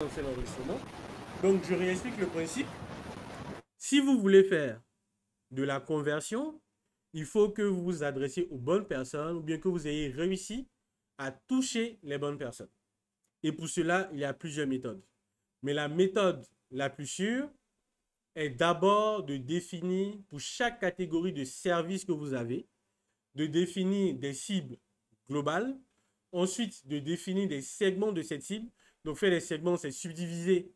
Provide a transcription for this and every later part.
lancer l'enregistrement. Donc, je réexplique le principe. Si vous voulez faire de la conversion, il faut que vous vous adressiez aux bonnes personnes ou bien que vous ayez réussi à toucher les bonnes personnes. Et pour cela, il y a plusieurs méthodes. Mais la méthode la plus sûre est d'abord de définir pour chaque catégorie de services que vous avez, de définir des cibles globales, ensuite de définir des segments de cette cible. Donc faire des segments, c'est subdiviser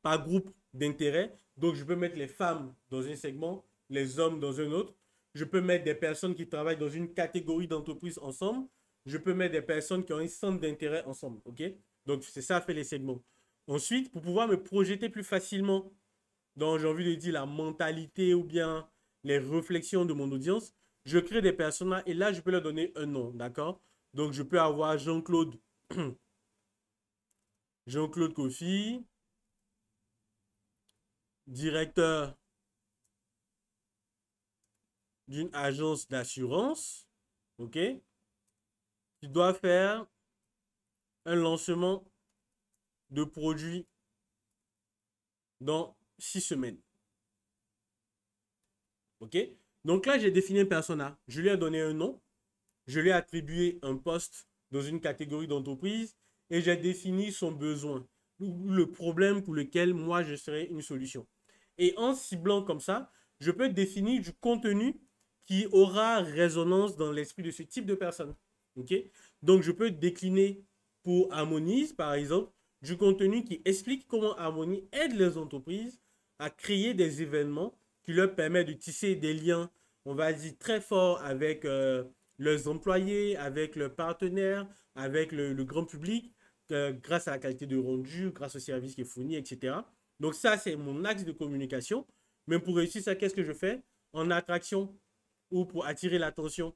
par groupe d'intérêt. Donc je peux mettre les femmes dans un segment, les hommes dans un autre. Je peux mettre des personnes qui travaillent dans une catégorie d'entreprise ensemble. Je peux mettre des personnes qui ont un centre d'intérêt ensemble. OK? Donc c'est ça, fait les segments. Ensuite, pour pouvoir me projeter plus facilement dans, j'ai envie de dire, la mentalité ou bien les réflexions de mon audience, je crée des personnages et là, je peux leur donner un nom, d'accord? Donc, je peux avoir Jean-Claude, Jean-Claude Kofi, directeur d'une agence d'assurance, ok? Qui doit faire un lancement de produits dans 6 semaines. Ok? Donc là, j'ai défini un persona. Je lui ai donné un nom. Je lui ai attribué un poste dans une catégorie d'entreprise et j'ai défini son besoin, le problème pour lequel moi je serais une solution. Et en ciblant comme ça, je peux définir du contenu qui aura résonance dans l'esprit de ce type de personne. Ok? Donc je peux décliner pour Harmonise, par exemple, du contenu qui explique comment Harmonie aide les entreprises à créer des événements qui leur permettent de tisser des liens, on va dire, très forts avec leurs employés, avec leurs partenaires, avec le grand public, grâce à la qualité de rendu, grâce au service qui est fourni, etc. Donc ça, c'est mon axe de communication. Mais pour réussir ça, qu'est-ce que je fais? En attraction ou pour attirer l'attention,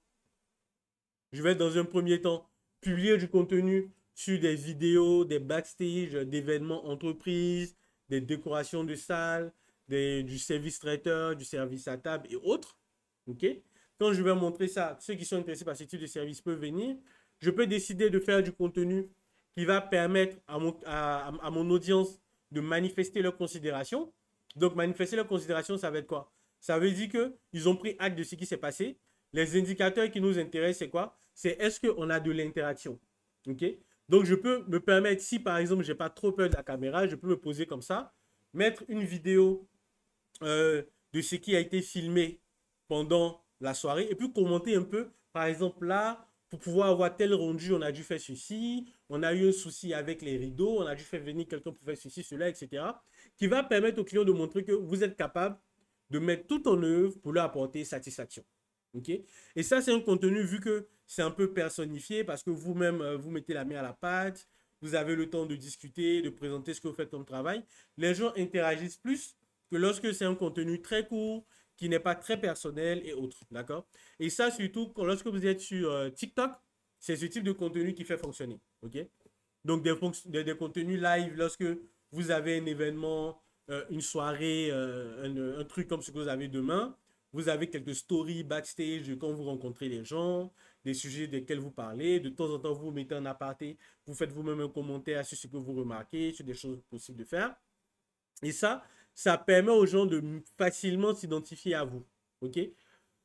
je vais dans un premier temps publier du contenu sur des vidéos, des backstage, d'événements entreprises, des décorations de salles, du service traiteur, du service à table et autres. Ok? Quand je vais montrer ça, ceux qui sont intéressés par ce type de service peuvent venir. Je peux décider de faire du contenu qui va permettre à mon audience de manifester leur considération. Donc, manifester leur considération, ça va être quoi? Ça veut dire qu'ils ont pris acte de ce qui s'est passé. Les indicateurs qui nous intéressent, c'est quoi? C'est est-ce qu'on a de l'interaction? Ok? Donc, je peux me permettre, si par exemple, je n'ai pas trop peur de la caméra, je peux me poser comme ça, mettre une vidéo de ce qui a été filmé pendant la soirée et puis commenter un peu, par exemple là, pour pouvoir avoir tel rendu, on a dû faire ceci, on a eu un souci avec les rideaux, on a dû faire venir quelqu'un pour faire ceci, cela, etc. Qui va permettre au client de montrer que vous êtes capable de mettre tout en œuvre pour lui apporter satisfaction. Ok? Et ça, c'est un contenu vu que c'est un peu personnifié parce que vous-même, vous mettez la main à la pâte, vous avez le temps de discuter, de présenter ce que vous faites comme travail. Les gens interagissent plus que lorsque c'est un contenu très court, qui n'est pas très personnel et autres. D'accord? Et ça, surtout, lorsque vous êtes sur TikTok, c'est ce type de contenu qui fait fonctionner. OK? Donc, des contenus live, lorsque vous avez un événement, une soirée, un truc comme ce que vous avez demain, vous avez quelques stories backstage de quand vous rencontrez les gens, des sujets desquels vous parlez. De temps en temps, vous mettez en aparté, vous faites vous-même un commentaire sur ce que vous remarquez, sur des choses possibles de faire. Et ça permet aux gens de facilement s'identifier à vous. OK?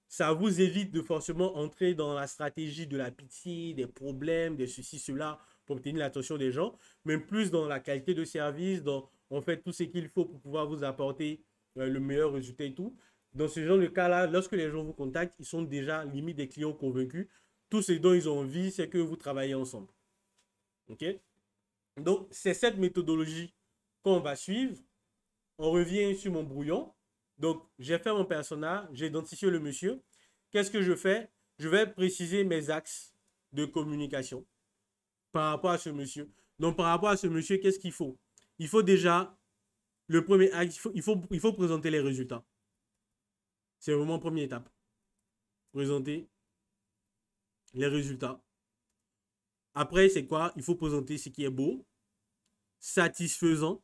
Ça vous évite de forcément entrer dans la stratégie de la pitié, des problèmes, des ceci, cela, pour obtenir l'attention des gens, mais plus dans la qualité de service, dans en fait tout ce qu'il faut pour pouvoir vous apporter le meilleur résultat et tout. Dans ce genre de cas-là, lorsque les gens vous contactent, ils sont déjà limite des clients convaincus. Tout ce dont ils ont envie, c'est que vous travaillez ensemble. OK? Donc, c'est cette méthodologie qu'on va suivre. On revient sur mon brouillon. Donc, j'ai fait mon persona, j'ai identifié le monsieur. Qu'est-ce que je fais? Je vais préciser mes axes de communication par rapport à ce monsieur. Donc, par rapport à ce monsieur, qu'est-ce qu'il faut? Il faut déjà, le premier axe, il faut présenter les résultats. C'est vraiment la première étape. Présenter les résultats. Après, c'est quoi? Il faut présenter ce qui est beau, satisfaisant.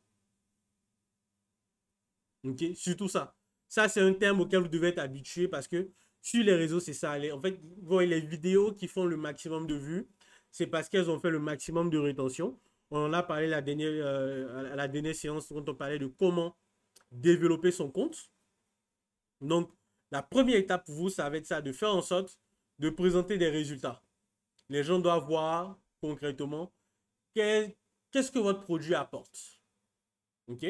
Ok? Surtout ça. Ça, c'est un terme auquel vous devez être habitué parce que sur les réseaux, c'est ça. En fait, vous voyez les vidéos qui font le maximum de vues, c'est parce qu'elles ont fait le maximum de rétention. On en a parlé à la dernière séance quand on parlait de comment développer son compte. Donc, la première étape pour vous, ça va être ça, de faire en sorte de présenter des résultats. Les gens doivent voir concrètement qu'est-ce que votre produit apporte. OK?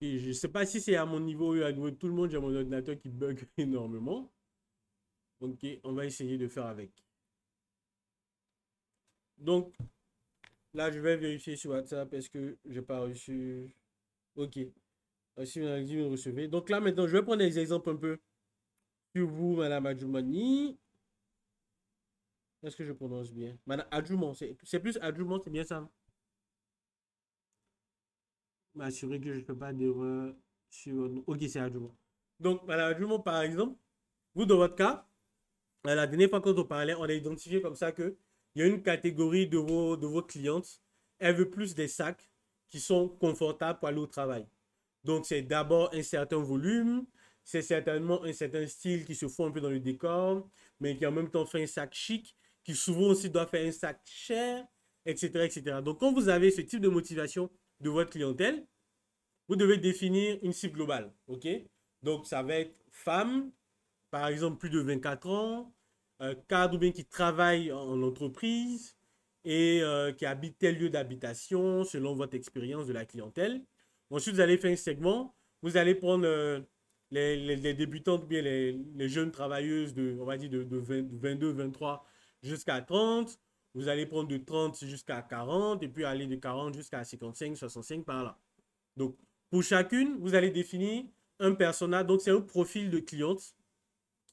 Et je ne sais pas si c'est à mon niveau ou à niveau de tout le monde, j'ai mon ordinateur qui bug énormément. OK, on va essayer de faire avec. Donc, là, je vais vérifier sur WhatsApp. Est-ce que je n'ai pas reçu? OK. Si vous avez dit, vous recevez. Donc là, maintenant, je vais prendre des exemples un peu sur vous, Madame Adjoumani. Est-ce que je prononce bien? Madame Adjouman, c'est plus Adjouman, c'est bien ça? M'assurer que je ne fais pas d'erreur sur... Ok, c'est Adjouman. Donc, Madame Adjouman, par exemple, vous, dans votre cas, la dernière fois quand on parlait, on a identifié comme ça que il y a une catégorie de vos clientes. Elle veut plus des sacs qui sont confortables pour aller au travail. Donc, c'est d'abord un certain volume, c'est certainement un certain style qui se fout un peu dans le décor, mais qui en même temps fait un sac chic, qui souvent aussi doit faire un sac cher, etc., etc. Donc, quand vous avez ce type de motivation de votre clientèle, vous devez définir une cible globale. OK? Donc, ça va être femme, par exemple, plus de 24 ans, cadre ou bien qui travaille en entreprise et qui habite tel lieu d'habitation selon votre expérience de la clientèle. Ensuite, vous allez faire un segment. Vous allez prendre les débutantes, bien les jeunes travailleuses de, on va dire, de 22, 23 jusqu'à 30. Vous allez prendre de 30 jusqu'à 40 et puis aller de 40 jusqu'à 55, 65 par là. Donc, pour chacune, vous allez définir un personnage. Donc, c'est un profil de cliente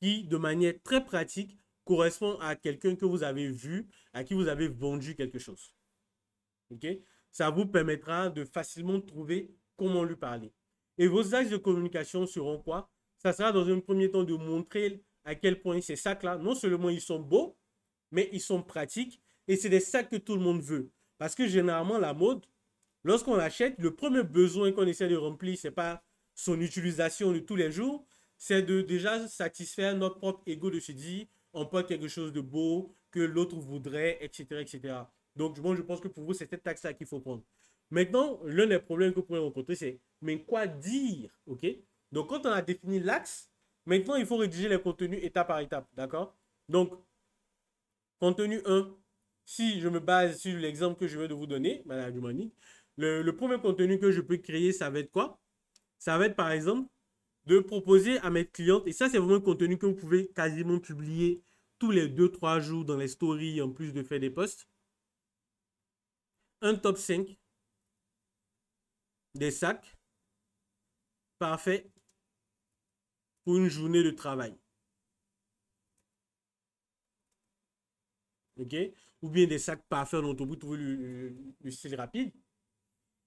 qui, de manière très pratique, correspond à quelqu'un que vous avez vu, à qui vous avez vendu quelque chose. OK? Ça vous permettra de facilement trouver comment lui parler. Et vos axes de communication seront quoi? Ça sera dans un premier temps de montrer à quel point ces sacs-là, non seulement ils sont beaux, mais ils sont pratiques et c'est des sacs que tout le monde veut. Parce que généralement, la mode, lorsqu'on l'achète, le premier besoin qu'on essaie de remplir, ce n'est pas son utilisation de tous les jours, c'est de déjà satisfaire notre propre ego de se dire, on porte quelque chose de beau, que l'autre voudrait, etc., etc. Donc, bon, je pense que pour vous, c'est cette axe-là qu'il faut prendre. Maintenant, l'un des problèmes que vous pouvez rencontrer, c'est, mais quoi dire, ok? Donc, quand on a défini l'axe, maintenant, il faut rédiger les contenus étape par étape, d'accord? Donc, contenu 1, si je me base sur l'exemple que je vais de vous donner, Madame Dumani, le premier contenu que je peux créer, ça va être quoi? Ça va être, par exemple, de proposer à mes clientes, et ça, c'est vraiment un contenu que vous pouvez quasiment publier tous les 2-3 jours dans les stories, en plus de faire des posts, un top 5 des sacs parfaits pour une journée de travail. OK? Ou bien des sacs parfaits dont vous trouvez le style rapide.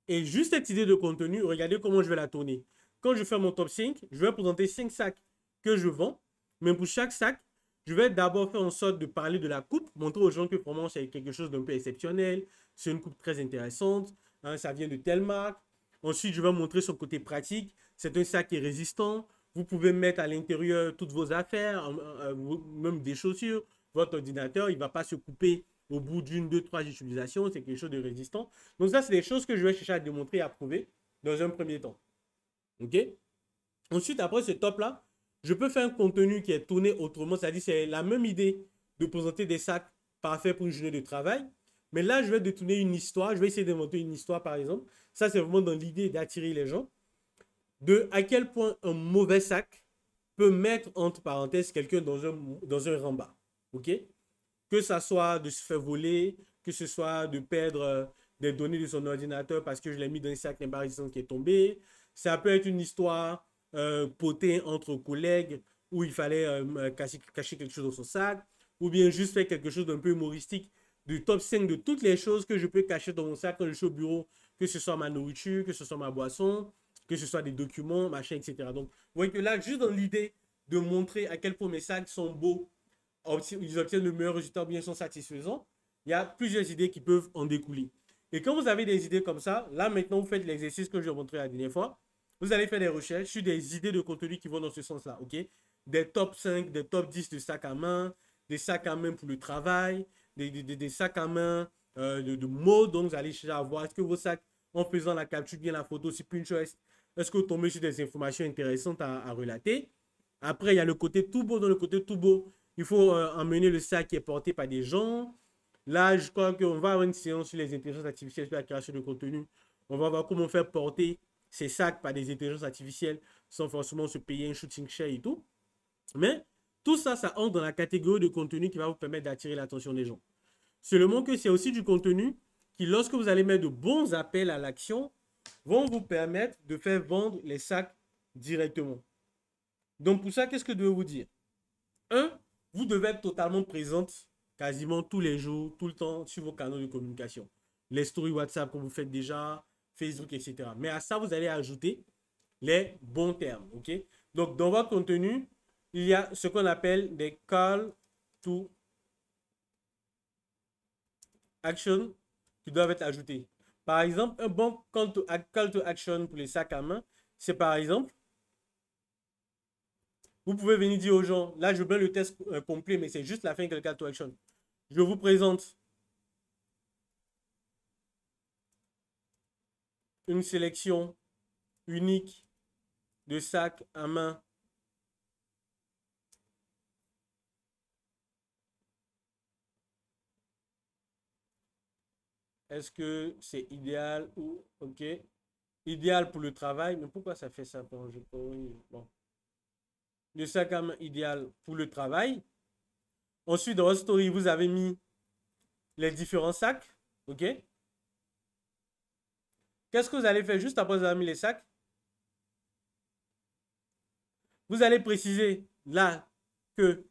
Et juste cette idée de contenu, regardez comment je vais la tourner. Quand je fais mon top 5, je vais présenter 5 sacs que je vends. Mais pour chaque sac, je vais d'abord faire en sorte de parler de la coupe, montrer aux gens que vraiment c'est quelque chose d'un peu exceptionnel. C'est une coupe très intéressante. Hein, ça vient de telle marque. Ensuite, je vais montrer son côté pratique. C'est un sac qui est résistant. Vous pouvez mettre à l'intérieur toutes vos affaires, même des chaussures. Votre ordinateur, il ne va pas se couper au bout d'une, deux, trois utilisations. C'est quelque chose de résistant. Donc ça, c'est des choses que je vais chercher à démontrer et à prouver dans un premier temps. OK? Ensuite, après ce top-là, je peux faire un contenu qui est tourné autrement. C'est-à-dire, c'est la même idée de présenter des sacs parfaits pour une journée de travail. Mais là, je vais détourner une histoire. Je vais essayer d'inventer une histoire, par exemple. Ça, c'est vraiment dans l'idée d'attirer les gens. De à quel point un mauvais sac peut mettre, entre parenthèses, quelqu'un dans un rembat. OK? Que ça soit de se faire voler, que ce soit de perdre des données de son ordinateur parce que je l'ai mis dans un sac d'embarrassement qui est tombé. Ça peut être une histoire potée entre collègues où il fallait cacher quelque chose dans son sac, ou bien juste faire quelque chose d'un peu humoristique du top 5 de toutes les choses que je peux cacher dans mon sac quand je suis au bureau, que ce soit ma nourriture, que ce soit ma boisson, que ce soit des documents, machin, etc. Donc, vous voyez que là, juste dans l'idée de montrer à quel point mes sacs sont beaux, ils obtiennent le meilleur résultat, bien sont satisfaisants, il y a plusieurs idées qui peuvent en découler. Et quand vous avez des idées comme ça, là maintenant vous faites l'exercice que je vous ai montré la dernière fois. Vous allez faire des recherches sur des idées de contenu qui vont dans ce sens-là, ok? Des top 5, des top 10 de sacs à main, des sacs à main pour le travail, des sacs à main de mode. Donc, vous allez chercher à voir est-ce que vos sacs, en faisant la capture, bien la photo, c'est Pinterest, est-ce que vous tombez sur des informations intéressantes à relater? Après, il y a le côté tout beau. Dans le côté tout beau, il faut emmener le sac qui est porté par des gens. Là, je crois qu'on va avoir une séance sur les intelligences artificielles, sur la création de contenu. On va voir comment faire porter ces sacs par des intelligences artificielles sans forcément se payer un shooting share et tout. Mais tout ça, ça entre dans la catégorie de contenu qui va vous permettre d'attirer l'attention des gens. Seulement que c'est aussi du contenu qui, lorsque vous allez mettre de bons appels à l'action, vont vous permettre de faire vendre les sacs directement. Donc pour ça, qu'est-ce que je dois vous dire? Un, vous devez être totalement présente quasiment tous les jours, tout le temps sur vos canaux de communication. Les stories WhatsApp que vous faites déjà, Facebook, etc. Mais à ça, vous allez ajouter les bons termes. Ok? Donc dans votre contenu, il y a ce qu'on appelle des call to action qui doivent être ajoutés. Par exemple, un bon call to action pour les sacs à main, c'est par exemple, vous pouvez venir dire aux gens, là je mets le test complet, mais c'est juste la fin que le call to action. Je vous présente une sélection unique de sacs à main est-ce que c'est idéal ou ok? Idéal pour le travail, mais pourquoi ça fait ça? Bon, le sac à main idéal pour le travail. Ensuite, dans votre story, vous avez mis les différents sacs. Ok? Qu'est-ce que vous allez faire juste après avoir mis les sacs? Vous allez préciser là que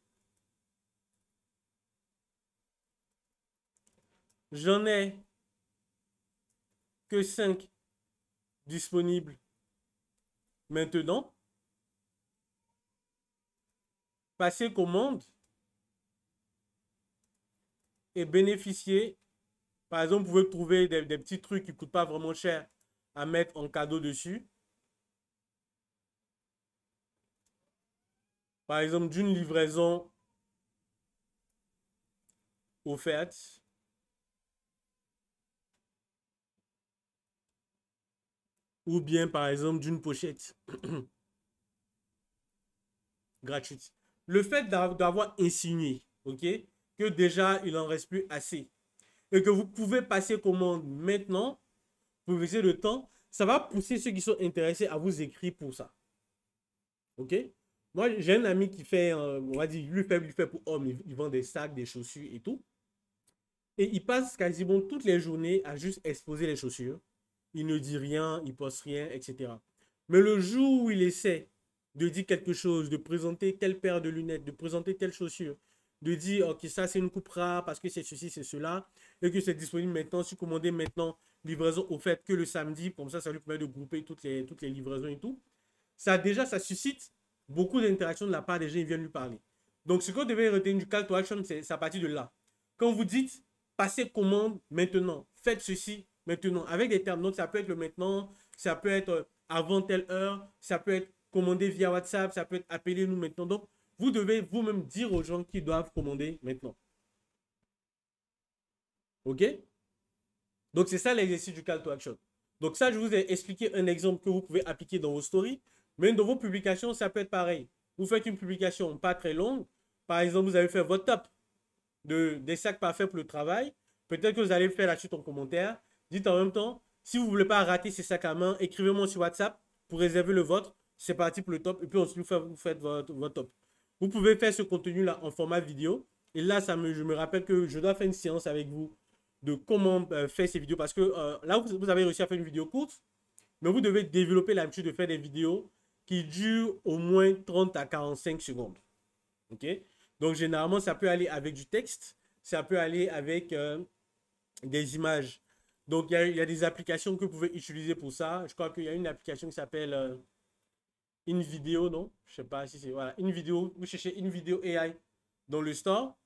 j'en ai que 5 disponibles maintenant. Passez commande et bénéficier. Par exemple, vous pouvez trouver des petits trucs qui ne coûtent pas vraiment cher à mettre en cadeau dessus. Par exemple, d'une livraison offerte. Ou bien, par exemple, d'une pochette gratuite. Le fait d'avoir insinué, ok, que déjà, il n'en reste plus assez et que vous pouvez passer commande maintenant pour viser le temps, ça va pousser ceux qui sont intéressés à vous écrire pour ça. Ok? Moi, j'ai un ami qui fait, on va dire, lui fait pour homme, il vend des sacs, des chaussures et tout. Et il passe quasiment toutes les journées à juste exposer les chaussures. Il ne dit rien, il poste rien, etc. Mais le jour où il essaie de dire quelque chose, de présenter telle paire de lunettes, de présenter telle chaussure, de dire, ok, ça c'est une coupe rare parce que c'est ceci, c'est cela, et que c'est disponible maintenant, si vous commandez maintenant, livraison au fait que le samedi, comme ça lui permet de grouper toutes les livraisons et tout. Ça déjà, ça suscite beaucoup d'interactions de la part des gens qui viennent lui parler. Donc, ce qu'on devait retenir du call to action, c'est à partir de là. Quand vous dites, passez commande maintenant, faites ceci maintenant, avec des termes. Donc, ça peut être le maintenant, ça peut être avant telle heure, ça peut être commandé via WhatsApp, ça peut être appelez-nous maintenant. Donc, vous devez vous-même dire aux gens qui doivent commander maintenant. OK? Donc, c'est ça l'exercice du call to action. Donc, ça, je vous ai expliqué un exemple que vous pouvez appliquer dans vos stories. Mais dans vos publications, ça peut être pareil. Vous faites une publication pas très longue. Par exemple, vous avez fait votre top des sacs parfaits pour le travail. Peut-être que vous allez faire la suite en commentaire. Dites en même temps, si vous ne voulez pas rater ces sacs à main, écrivez-moi sur WhatsApp pour réserver le vôtre. C'est parti pour le top. Et puis ensuite, vous faites votre top. Vous pouvez faire ce contenu-là en format vidéo. Et là, je me rappelle que je dois faire une séance avec vous de comment faire ces vidéos. Parce que là, vous avez réussi à faire une vidéo courte. Mais vous devez développer l'habitude de faire des vidéos qui durent au moins 30 à 45 secondes. OK? Donc, généralement, ça peut aller avec du texte. Ça peut aller avec des images. Donc, il y a des applications que vous pouvez utiliser pour ça. Je crois qu'il y a une application qui s'appelle InVideo, non? Je ne sais pas si c'est... Voilà, InVideo. Vous cherchez InVideo AI dans le store.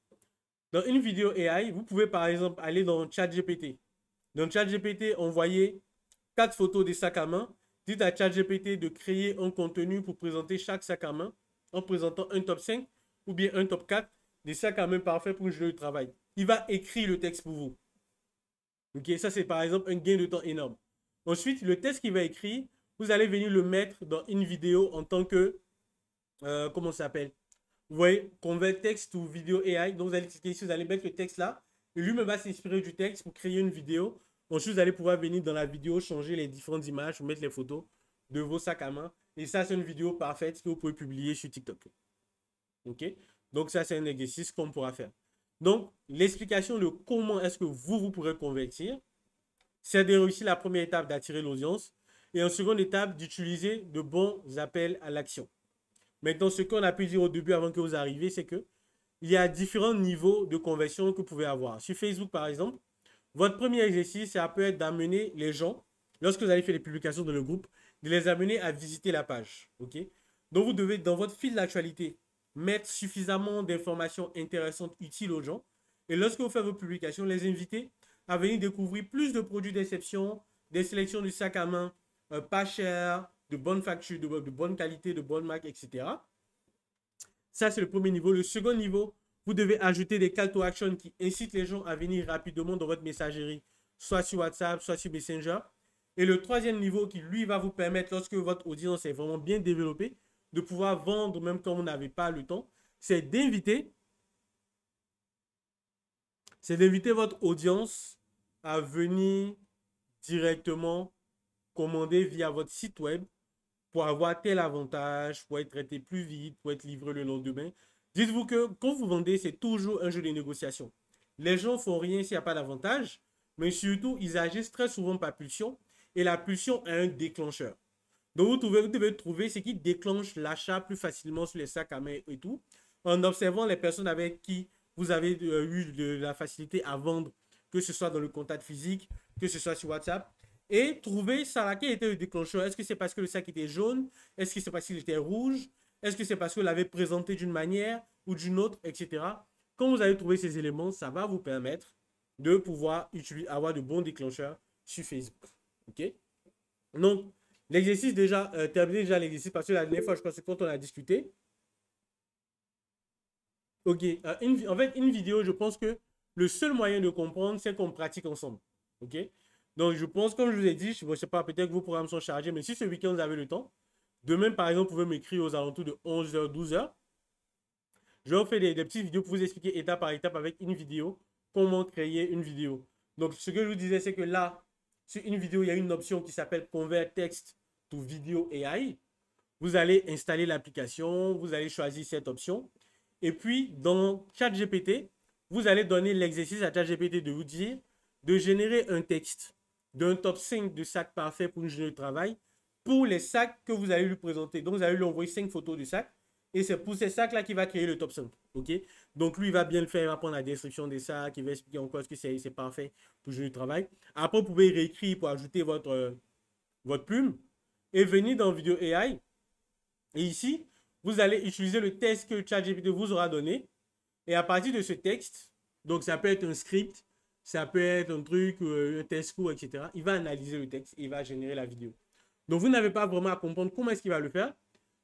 Dans InVideo AI, vous pouvez, par exemple, aller dans ChatGPT. Dans ChatGPT, envoyer 4 photos des sacs à main. Dites à ChatGPT de créer un contenu pour présenter chaque sac à main en présentant un top 5 ou bien un top 4 des sacs à main parfaits pour une journée de travail. il va écrire le texte pour vous. Ok, ça c'est par exemple un gain de temps énorme. Ensuite, le texte qu'il va écrire, vous allez venir le mettre dans une vidéo en tant que, comment ça s'appelle? Vous voyez, convert text ou vidéo AI. Donc vous allez cliquer ici, vous allez mettre le texte là. Et lui-même va s'inspirer du texte pour créer une vidéo. Ensuite, vous allez pouvoir venir dans la vidéo, changer les différentes images, mettre les photos de vos sacs à main. Et ça, c'est une vidéo parfaite que vous pouvez publier sur TikTok. Ok? Donc ça, c'est un exercice qu'on pourra faire. Donc, l'explication de comment est-ce que vous pourrez convertir, c'est de réussir la première étape d'attirer l'audience et en seconde étape d'utiliser de bons appels à l'action. Maintenant, ce qu'on a pu dire au début avant que vous arriviez, c'est que il y a différents niveaux de conversion que vous pouvez avoir. Sur Facebook, par exemple, votre premier exercice, ça peut être d'amener les gens, lorsque vous allez faire les publications dans le groupe, de les amener à visiter la page. Ok? Donc, vous devez, dans votre fil d'actualité, mettre suffisamment d'informations intéressantes, utiles aux gens. Et lorsque vous faites vos publications, les inviter à venir découvrir plus de produits d'exception, des sélections de sacs à main pas chers, de bonne facture, de bonne qualité, de bonne marque, etc. Ça, c'est le premier niveau. Le second niveau, vous devez ajouter des call to action qui incitent les gens à venir rapidement dans votre messagerie, soit sur WhatsApp, soit sur Messenger. Et le troisième niveau qui, lui, va vous permettre, lorsque votre audience est vraiment bien développée, de pouvoir vendre même quand vous n'avez pas le temps, c'est d'inviter votre audience à venir directement commander via votre site web pour avoir tel avantage, pour être traité plus vite, pour être livré le lendemain. Dites-vous que quand vous vendez, c'est toujours un jeu de négociation. Les gens ne font rien s'il n'y a pas d'avantage, mais surtout, ils agissent très souvent par pulsion et la pulsion est un déclencheur. Donc, vous devez trouver ce qui déclenche l'achat plus facilement sur les sacs à main et tout, en observant les personnes avec qui vous avez eu de la facilité à vendre, que ce soit dans le contact physique, que ce soit sur WhatsApp, et trouver ça, quel était le déclencheur. Est-ce que c'est parce que le sac était jaune? Est-ce que c'est parce qu'il était rouge? Est-ce que c'est parce que vous l'avez présenté d'une manière ou d'une autre, etc. Quand vous avez trouvé ces éléments, ça va vous permettre de pouvoir avoir de bons déclencheurs sur Facebook. OK? Donc, l'exercice déjà, terminé déjà l'exercice parce que la dernière fois, je crois que c'est quand on a discuté. Ok, en fait, une vidéo, je pense que le seul moyen de comprendre, c'est qu'on pratique ensemble. Ok? Donc, je pense, comme je vous ai dit, je ne sais pas, peut-être que vos programmes sont chargés, mais si ce week-end, vous avez le temps, demain, par exemple, vous pouvez m'écrire aux alentours de 11h, 12h. Je vais vous faire des petites vidéos pour vous expliquer étape par étape avec une vidéo, comment créer une vidéo. Donc, ce que je vous disais, c'est que là, sur une vidéo, il y a une option qui s'appelle Convert Text to Video AI. Vous allez installer l'application, vous allez choisir cette option. Et puis, dans ChatGPT, vous allez donner l'exercice à ChatGPT de vous dire de générer un texte d'un top 5 de sacs parfaits pour une journée de travail pour les sacs que vous allez lui présenter. Donc, vous allez lui envoyer 5 photos de sacs et c'est pour ces sacs-là qu'il va créer le top 5. OK? Donc, lui, il va bien le faire, il va prendre la description des sacs, il va expliquer en quoi est-ce que c'est parfait pour une journée de travail. Après, vous pouvez réécrire pour ajouter votre plume et venir dans Vidéo AI. Et ici, vous allez utiliser le texte que ChatGPT vous aura donné. Et à partir de ce texte, donc ça peut être un script, ça peut être un truc, un test court, etc. Il va analyser le texte et il va générer la vidéo. Donc vous n'avez pas vraiment à comprendre comment est-ce qu'il va le faire.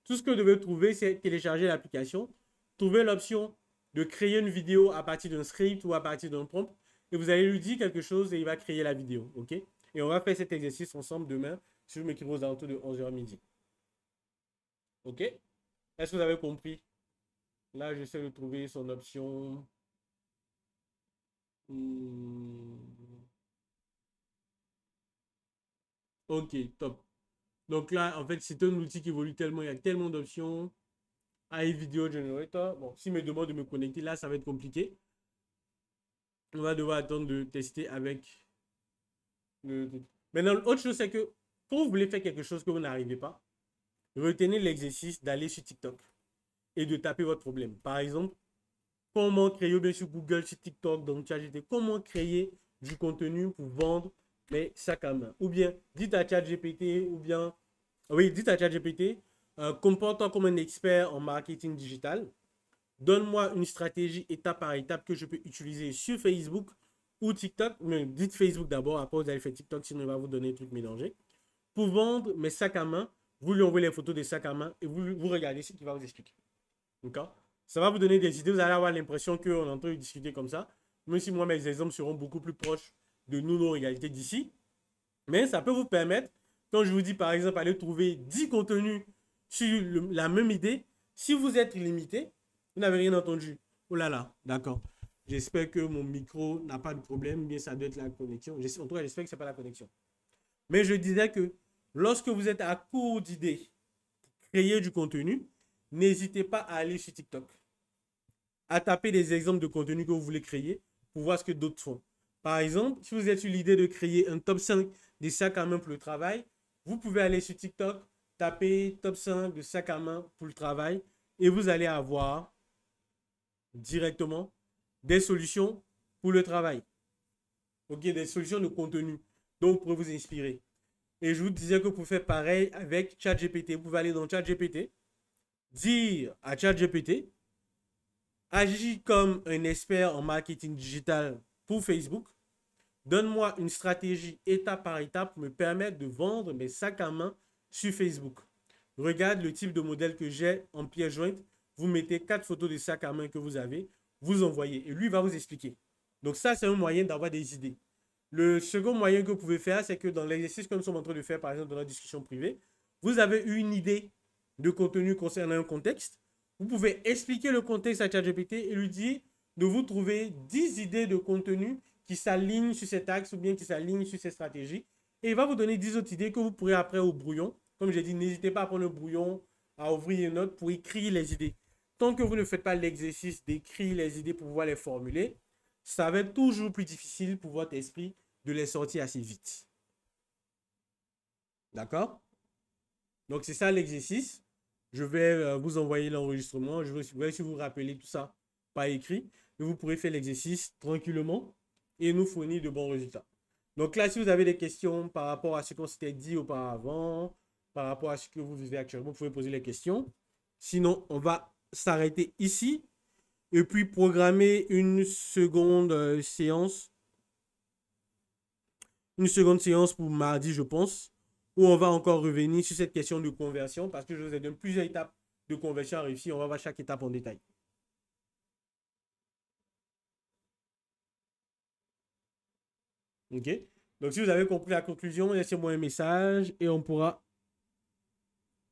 Tout ce que vous devez trouver, c'est télécharger l'application, trouver l'option de créer une vidéo à partir d'un script ou à partir d'un prompt. Et vous allez lui dire quelque chose et il va créer la vidéo. OK? Et on va faire cet exercice ensemble demain, si vous m'écrivez aux alentours de 11h midi. OK? Est-ce que vous avez compris? Là, j'essaie de trouver son option. Ok, top. Donc là, en fait, c'est un outil qui évolue tellement, il y a tellement d'options. AI Video Generator. Bon, s'il me demande de me connecter, là, ça va être compliqué. On va devoir attendre de tester avec le... Maintenant, l'autre chose, c'est que quand vous voulez faire quelque chose que vous n'arrivez pas, retenez l'exercice d'aller sur TikTok et de taper votre problème. Par exemple, comment créer, bien sur Google, sur TikTok, dans ChatGPT, comment créer du contenu pour vendre les sacs à main. Ou bien, dites à ChatGPT, ou bien, oui, dites à ChatGPT, comporte-toi comme un expert en marketing digital. Donne-moi une stratégie étape par étape que je peux utiliser sur Facebook ou TikTok. Mais dites Facebook d'abord, après vous allez faire TikTok, sinon il va vous donner des trucs mélangés. Pour vendre mes sacs à main, vous lui envoyez les photos des sacs à main et vous regardez ce qu'il va vous expliquer. D'accord? Ça va vous donner des idées. Vous allez avoir l'impression qu'on est en train de discuter comme ça. même si moi, mes exemples seront beaucoup plus proches de nous, nos réalités d'ici. Mais ça peut vous permettre, quand je vous dis par exemple, aller trouver 10 contenus sur la même idée, si vous êtes limité, vous n'avez rien entendu. Oh là là, d'accord. J'espère que mon micro n'a pas de problème, bien ça doit être la connexion. En tout cas, j'espère que ce n'est pas la connexion. Mais je disais que lorsque vous êtes à court d'idées, créer du contenu, n'hésitez pas à aller sur TikTok, à taper des exemples de contenu que vous voulez créer pour voir ce que d'autres font. Par exemple, si vous êtes sur l'idée de créer un top 5 des sacs à main pour le travail, vous pouvez aller sur TikTok, taper top 5 de sacs à main pour le travail et vous allez avoir directement des solutions pour le travail. Ok, des solutions de contenu dont vous pourrez vous inspirer. Et je vous disais que vous pouvez faire pareil avec ChatGPT. Vous pouvez aller dans ChatGPT, dire à ChatGPT, agis comme un expert en marketing digital pour Facebook. Donne-moi une stratégie étape par étape pour me permettre de vendre mes sacs à main sur Facebook. Regarde le type de modèle que j'ai en pièce jointe. Vous mettez 4 photos de sacs à main que vous avez, vous envoyez et lui va vous expliquer. Donc ça, c'est un moyen d'avoir des idées. Le second moyen que vous pouvez faire, c'est que dans l'exercice que nous sommes en train de faire, par exemple dans la discussion privée, vous avez une idée de contenu concernant un contexte. Vous pouvez expliquer le contexte à ChatGPT et lui dire de vous trouver 10 idées de contenu qui s'alignent sur cet axe ou bien qui s'alignent sur cette stratégie. Et il va vous donner 10 autres idées que vous pourrez après au brouillon. Comme j'ai dit, n'hésitez pas à prendre le brouillon, à ouvrir une note pour écrire les idées. Tant que vous ne faites pas l'exercice d'écrire les idées pour pouvoir les formuler, ça va être toujours plus difficile pour votre esprit de les sortir assez vite. D'accord? Donc, c'est ça l'exercice. Je vais vous envoyer l'enregistrement. Je vais essayer de vous rappeler tout ça par écrit. Et vous pourrez faire l'exercice tranquillement et nous fournir de bons résultats. Donc là, si vous avez des questions par rapport à ce qu'on s'était dit auparavant, par rapport à ce que vous vivez actuellement, vous pouvez poser les questions. Sinon, on va s'arrêter ici et puis programmer une seconde séance. Une seconde séance pour mardi, je pense, où on va encore revenir sur cette question de conversion parce que je vous ai donné plusieurs étapes de conversion à réussir. On va voir chaque étape en détail. OK? Donc, si vous avez compris la conclusion, laissez-moi un message et on pourra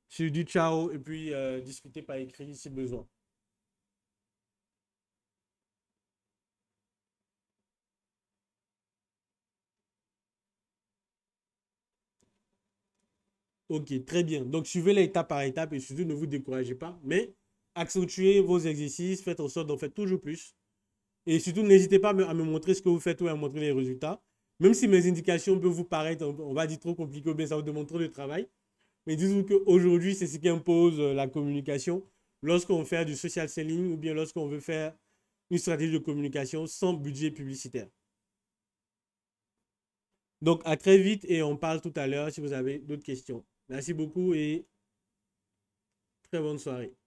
se dire ciao et puis discuter par écrit si besoin. Ok, très bien. Donc, suivez les étape par étape et surtout ne vous découragez pas, mais accentuez vos exercices, faites en sorte d'en faire toujours plus. Et surtout, n'hésitez pas à me montrer ce que vous faites ou à me montrer les résultats. Même si mes indications peuvent vous paraître, on va dire, trop compliquées ou bien ça vous demande trop de travail. Mais dites-vous qu'aujourd'hui, c'est ce qui impose la communication. Lorsqu'on fait du social selling ou bien lorsqu'on veut faire une stratégie de communication sans budget publicitaire. Donc, à très vite et on parle tout à l'heure si vous avez d'autres questions. Merci beaucoup et très bonne soirée.